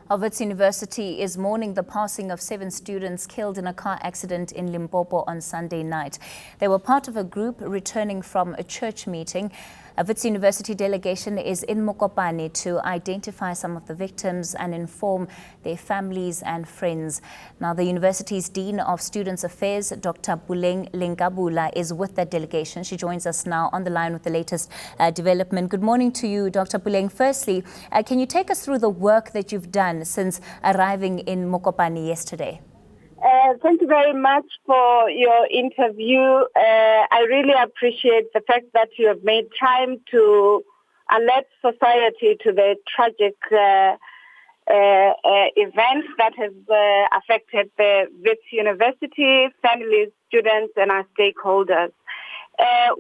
Wits University is mourning the passing of 7 students killed in a car accident in Limpopo on Sunday night. They were part of a group returning from a church meeting. A Wits University delegation is in Mokopane to identify some of the victims and inform their families and friends. Now, the university's Dean of Students Affairs, Dr. Buleng Lengabula, is with that delegation. She joins us now on the line with the latest development. Good morning to you, Dr. Buleng. Firstly, can you take us through the work that you've done since arriving in Mokopane yesterday? Thank you very much for your interview. I really appreciate the fact that you have made time to alert society to the tragic events that have affected the Wits University, families, students, and our stakeholders.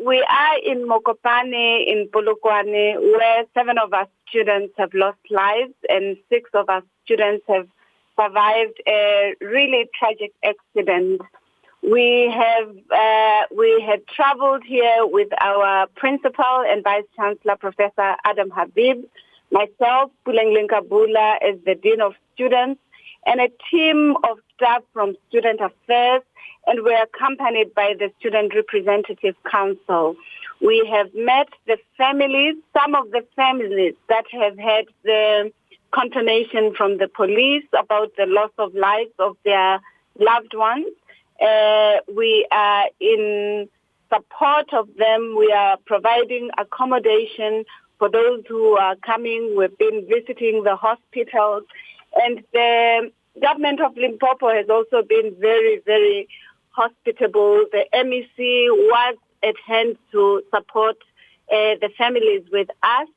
We are in Mokopane, in Polokwane, where 7 of our students have lost lives and 6 of our students have survived a really tragic accident. We had traveled here with our principal and vice chancellor, Professor Adam Habib, myself, Buleng Lengabula, as the dean of students, and a team of staff from Student Affairs, and we're accompanied by the Student Representative Council. We have met the families, some of the families that have had the confirmation from the police about the loss of lives of their loved ones. We are in support of them. We are providing accommodation for those who are coming. We've been visiting the hospitals. And the government of Limpopo has also been very, very hospitable. The MEC was at hand to support the families with us,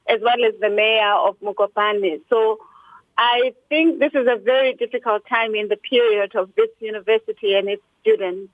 as well as the mayor of Mokopane. So I think this is a very difficult time in the period of this university and its students.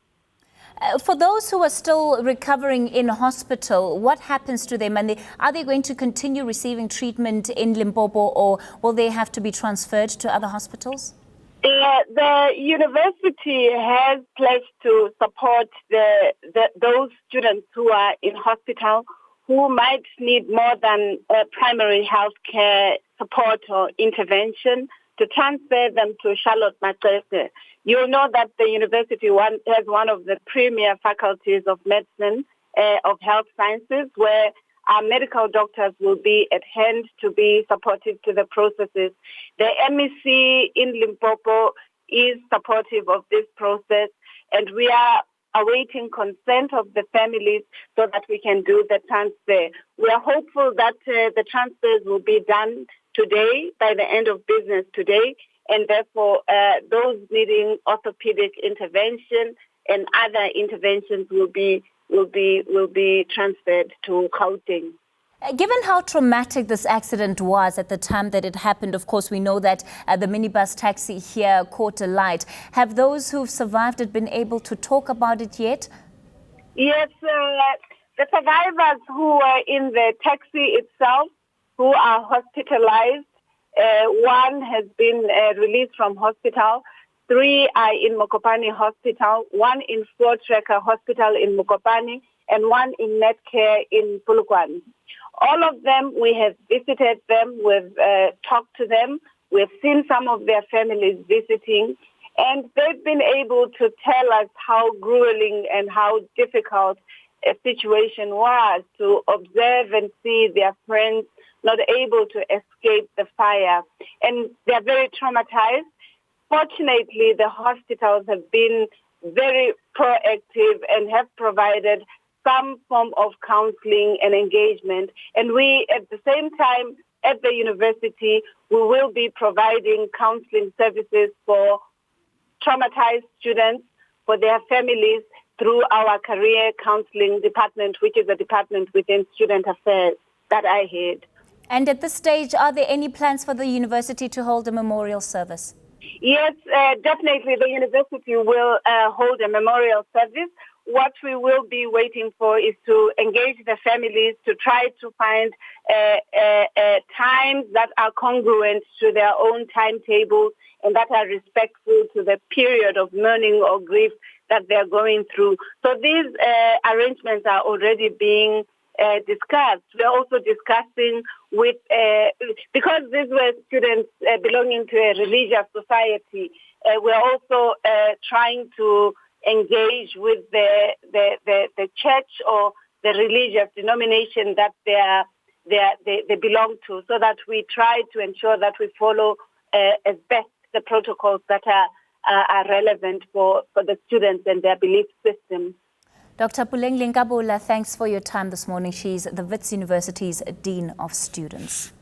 For those who are still recovering in hospital, what happens to them? And are they going to continue receiving treatment in Limpopo, or will they have to be transferred to other hospitals? The university has pledged to support those students who are in hospital, who might need more than primary health care support or intervention, to transfer them to Charlotte Maxeke. You'll know that the university has one of the premier faculties of medicine, of health sciences, where our medical doctors will be at hand to be supportive to the processes. The MEC in Limpopo is supportive of this process, and we are awaiting consent of the families so that we can do the transfer. We are hopeful that the transfers will be done today, by the end of business today, and therefore those needing orthopedic intervention and other interventions will be transferred to Gauteng. Given how traumatic this accident was at the time that it happened, of course, we know that the minibus taxi here caught alight. Have those who've survived it been able to talk about it yet? Yes, the survivors who were in the taxi itself, who are hospitalized, one has been released from hospital, 3 are in Mokopane Hospital, 1 in Voortrekker Hospital in Mokopane, and 1 in Netcare in Polokwane. All of them, we have visited them, we've talked to them, we've seen some of their families visiting, and they've been able to tell us how grueling and how difficult a situation was to observe and see their friends not able to escape the fire. And they're very traumatized. Fortunately, the hospitals have been very proactive and have provided some form of counseling and engagement. And we, at the same time, at the university, we will be providing counseling services for traumatized students, for their families, through our career counseling department, which is a department within Student Affairs that I head. And at this stage, are there any plans for the university to hold a memorial service? Yes, definitely the university will hold a memorial service. What we will be waiting for is to engage the families to try to find times that are congruent to their own timetables and that are respectful to the period of mourning or grief that they're going through. So these arrangements are already being discussed. We're also discussing with, because these were students belonging to a religious society, we're also trying to engage with the church or the religious denomination that they belong to, so that we try to ensure that we follow as best the protocols that are relevant for the students and their belief systems. Dr. Puleng Linkabula, thanks for your time this morning. She's the Wits University's Dean of Students.